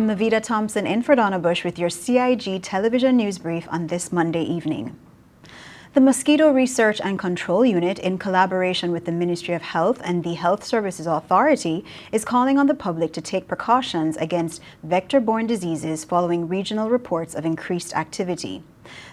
I'm Navita Thompson in for Oropouche with your CIG Television News Brief on this Monday evening. The Mosquito Research and Control Unit, in collaboration with the Ministry of Health and the Health Services Authority, is calling on the public to take precautions against vector-borne diseases following regional reports of increased activity.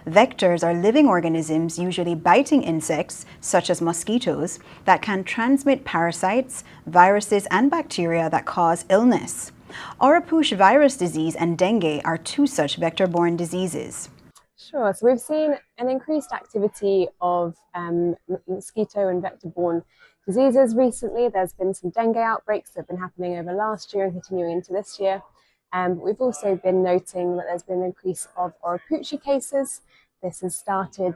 Vectors are living organisms, usually biting insects, such as mosquitoes, that can transmit parasites, viruses, and bacteria that cause illness. Oropouche virus disease and dengue are two such vector-borne diseases. Sure. So we've seen an increased activity of mosquito and vector-borne diseases recently. There's been some dengue outbreaks that have been happening over last year and continuing into this year. We've also been noting that there's been an increase of Oropouche cases. This has started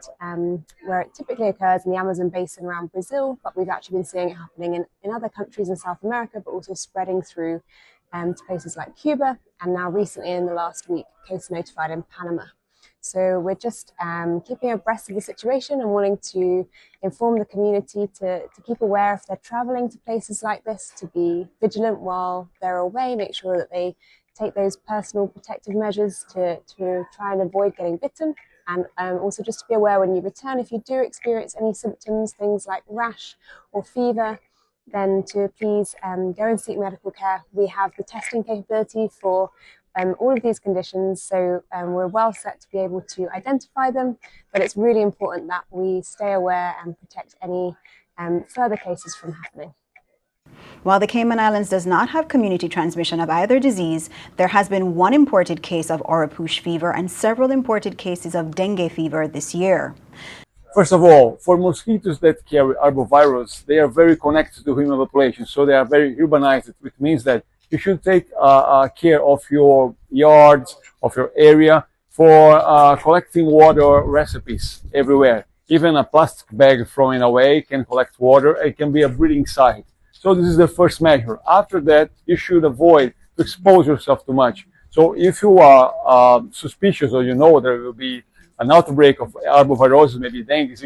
where it typically occurs in the Amazon basin around Brazil, but we've actually been seeing it happening in other countries in South America, but also spreading through to places like Cuba, and now recently in the last week, case notified in Panama. So we're just keeping abreast of the situation and wanting to inform the community to keep aware if they're traveling to places like this, to be vigilant while they're away, make sure that they take those personal protective measures to try and avoid getting bitten. And also just to be aware when you return, if you do experience any symptoms, things like rash or fever, then to please go and seek medical care. We have the testing capability for all of these conditions, so we're well set to be able to identify them, but it's really important that we stay aware and protect any further cases from happening. While the Cayman Islands does not have community transmission of either disease, there has been one imported case of Oropouche fever and several imported cases of dengue fever this year. First of all, for mosquitoes that carry arbovirus, they are very connected to human population, so they are very urbanized, which means that you should take care of your yards, of your area, for collecting water recipes everywhere. Even a plastic bag thrown away can collect water. It can be a breeding site. So this is the first measure. After that, you should avoid to expose yourself too much. So if you are suspicious or you know there will be an outbreak of arbovirosis, maybe dengue,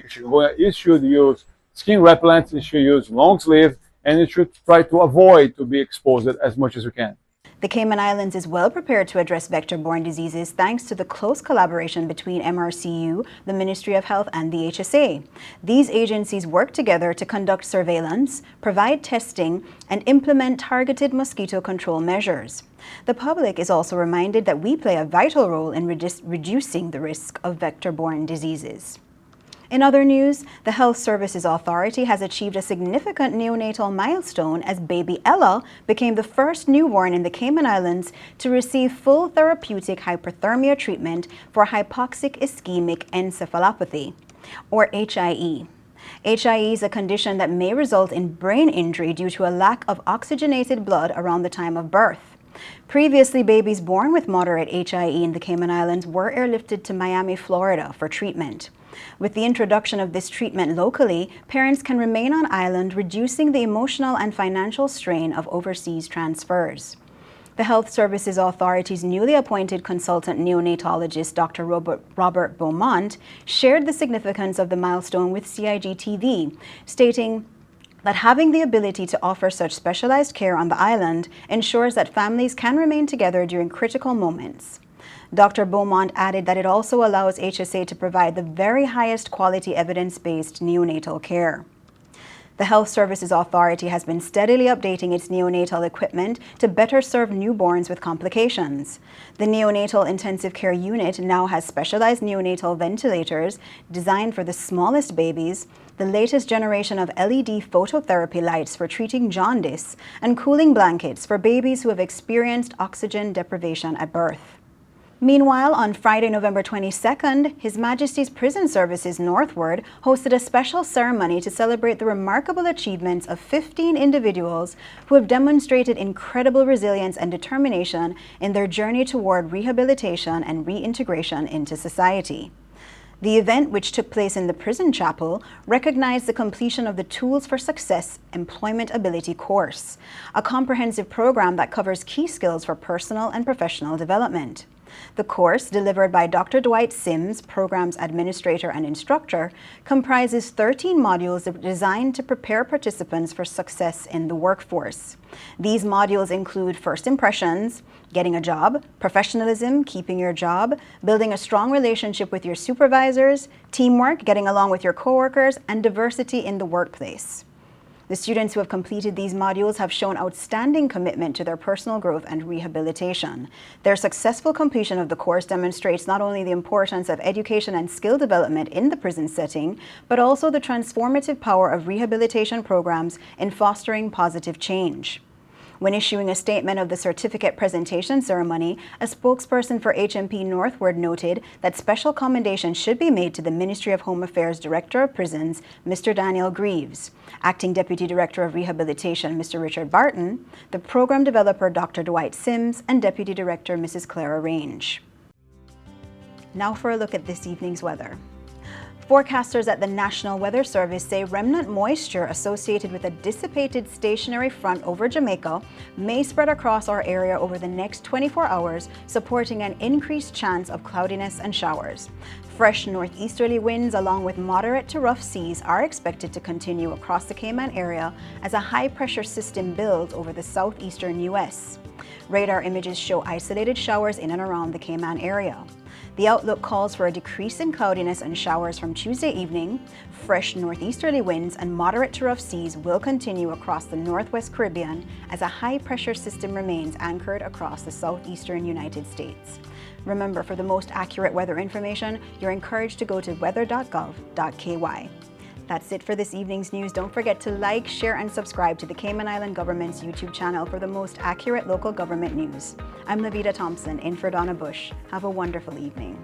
you should use skin repellent, you should use long sleeve, and you should try to avoid to be exposed as much as you can. The Cayman Islands is well prepared to address vector-borne diseases thanks to the close collaboration between MRCU, the Ministry of Health, and the HSA. These agencies work together to conduct surveillance, provide testing, and implement targeted mosquito control measures. The public is also reminded that we play a vital role in reducing the risk of vector-borne diseases. In other news, the Health Services Authority has achieved a significant neonatal milestone as baby Ella became the first newborn in the Cayman Islands to receive full therapeutic hypothermia treatment for hypoxic ischemic encephalopathy, or HIE. HIE is a condition that may result in brain injury due to a lack of oxygenated blood around the time of birth. Previously, babies born with moderate HIE in the Cayman Islands were airlifted to Miami, Florida for treatment. With the introduction of this treatment locally, parents can remain on island, reducing the emotional and financial strain of overseas transfers. The Health Services Authority's newly appointed consultant neonatologist, Dr. Robert Beaumont, shared the significance of the milestone with CIG TV, stating that having the ability to offer such specialized care on the island ensures that families can remain together during critical moments. Dr. Beaumont added that it also allows HSA to provide the very highest quality evidence-based neonatal care. The Health Services Authority has been steadily updating its neonatal equipment to better serve newborns with complications. The Neonatal Intensive Care Unit now has specialized neonatal ventilators designed for the smallest babies, the latest generation of LED phototherapy lights for treating jaundice, and cooling blankets for babies who have experienced oxygen deprivation at birth. Meanwhile, on Friday, November 22nd, His Majesty's Prison Services Northward hosted a special ceremony to celebrate the remarkable achievements of 15 individuals who have demonstrated incredible resilience and determination in their journey toward rehabilitation and reintegration into society. The event, which took place in the prison chapel, recognized the completion of the Tools for Success Employment Ability course, a comprehensive program that covers key skills for personal and professional development. The course, delivered by Dr. Dwight Sims, Programs Administrator and Instructor, comprises 13 modules designed to prepare participants for success in the workforce. These modules include first impressions, getting a job, professionalism, keeping your job, building a strong relationship with your supervisors, teamwork, getting along with your coworkers, and diversity in the workplace. The students who have completed these modules have shown outstanding commitment to their personal growth and rehabilitation. Their successful completion of the course demonstrates not only the importance of education and skill development in the prison setting, but also the transformative power of rehabilitation programs in fostering positive change. When issuing a statement of the certificate presentation ceremony, a spokesperson for HMP Northward noted that special commendation should be made to the Ministry of Home Affairs Director of Prisons, Mr. Daniel Greaves, Acting Deputy Director of Rehabilitation, Mr. Richard Barton, the program developer, Dr. Dwight Sims, and Deputy Director, Mrs. Clara Range. Now for a look at this evening's weather. Forecasters at the National Weather Service say remnant moisture associated with a dissipated stationary front over Jamaica may spread across our area over the next 24 hours, supporting an increased chance of cloudiness and showers. Fresh northeasterly winds along with moderate to rough seas are expected to continue across the Cayman area as a high-pressure system builds over the southeastern U.S. Radar images show isolated showers in and around the Cayman area. The outlook calls for a decrease in cloudiness and showers from Tuesday evening. Fresh northeasterly winds and moderate to rough seas will continue across the Northwest Caribbean as a high-pressure system remains anchored across the southeastern United States. Remember, for the most accurate weather information, you're encouraged to go to weather.gov.ky. That's it for this evening's news. Don't forget to like, share, and subscribe to the Cayman Island Government's YouTube channel for the most accurate local government news. I'm Lavita Thompson, in for Donna Bush. Have a wonderful evening.